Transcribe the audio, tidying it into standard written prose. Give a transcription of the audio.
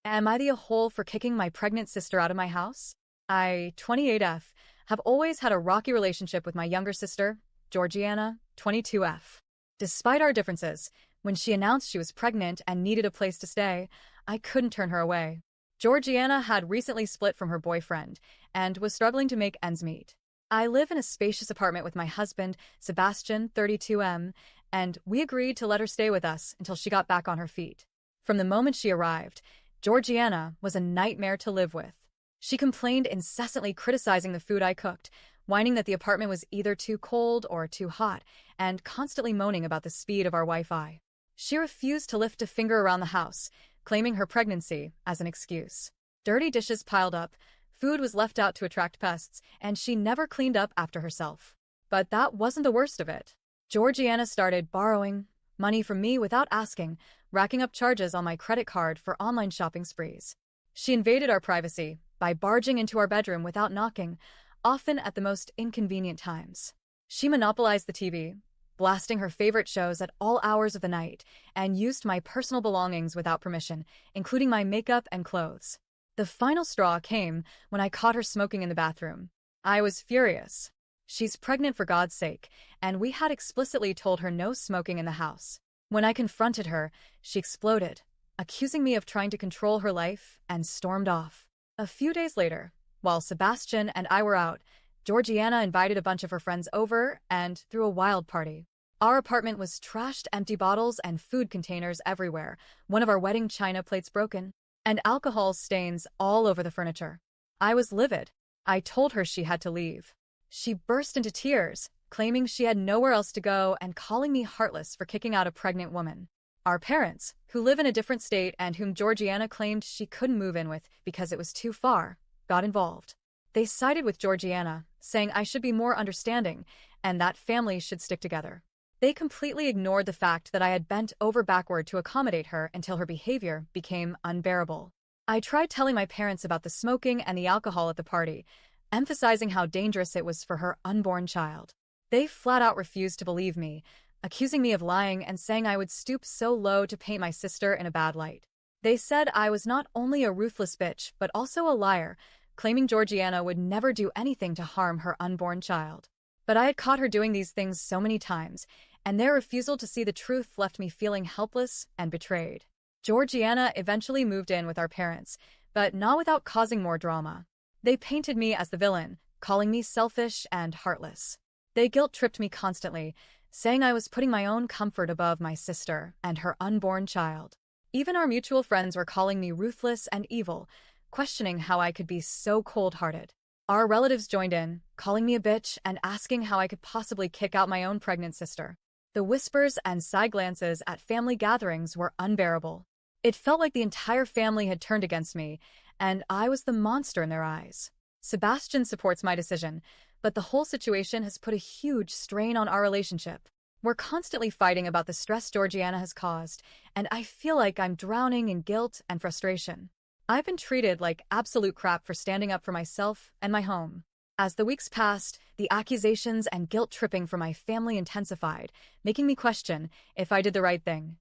Am I the a-hole for kicking my pregnant sister out of my house? I, 28F, have always had a rocky relationship with my younger sister, Georgiana, 22F. Despite our differences, when she announced she was pregnant and needed a place to stay, I couldn't turn her away. Georgiana had recently split from her boyfriend and was struggling to make ends meet. I live in a spacious apartment with my husband, Sebastian, 32M, and we agreed to let her stay with us until she got back on her feet. From the moment she arrived, Georgiana was a nightmare to live with. She complained incessantly, criticizing the food I cooked, whining that the apartment was either too cold or too hot, and constantly moaning about the speed of our Wi-Fi. She refused to lift a finger around the house, claiming her pregnancy as an excuse. Dirty dishes piled up, food was left out to attract pests, and she never cleaned up after herself. But that wasn't the worst of it. Georgiana started borrowing money from me without asking, racking up charges on my credit card for online shopping sprees. She invaded our privacy by barging into our bedroom without knocking, often at the most inconvenient times. She monopolized the TV, blasting her favorite shows at all hours of the night, and used my personal belongings without permission, including my makeup and clothes. The final straw came when I caught her smoking in the bathroom. I was furious. She's pregnant, for God's sake, and we had explicitly told her no smoking in the house. When I confronted her, she exploded, accusing me of trying to control her life, and stormed off. A few days later, while Sebastian and I were out, Georgiana invited a bunch of her friends over and threw a wild party. Our apartment was trashed, empty bottles and food containers everywhere, one of our wedding china plates broken, and alcohol stains all over the furniture. I was livid. I told her she had to leave. She burst into tears, claiming she had nowhere else to go and calling me heartless for kicking out a pregnant woman. Our parents, who live in a different state and whom Georgiana claimed she couldn't move in with because it was too far, got involved. They sided with Georgiana, saying I should be more understanding and that families should stick together. They completely ignored the fact that I had bent over backward to accommodate her until her behavior became unbearable. I tried telling my parents about the smoking and the alcohol at the party, emphasizing how dangerous it was for her unborn child. They flat out refused to believe me, accusing me of lying and saying I would stoop so low to paint my sister in a bad light. They said I was not only a ruthless bitch but also a liar, claiming Georgiana would never do anything to harm her unborn child. But I had caught her doing these things so many times, and their refusal to see the truth left me feeling helpless and betrayed. Georgiana eventually moved in with our parents, but not without causing more drama. They painted me as the villain, calling me selfish and heartless. They guilt-tripped me constantly, saying I was putting my own comfort above my sister and her unborn child. Even our mutual friends were calling me ruthless and evil, questioning how I could be so cold-hearted. Our relatives joined in, calling me a bitch and asking how I could possibly kick out my own pregnant sister. The whispers and side glances at family gatherings were unbearable. It felt like the entire family had turned against me, and I was the monster in their eyes. Sebastian supports my decision, but the whole situation has put a huge strain on our relationship. We're constantly fighting about the stress Georgiana has caused, and I feel like I'm drowning in guilt and frustration. I've been treated like absolute crap for standing up for myself and my home. As the weeks passed, the accusations and guilt-tripping from my family intensified, making me question if I did the right thing.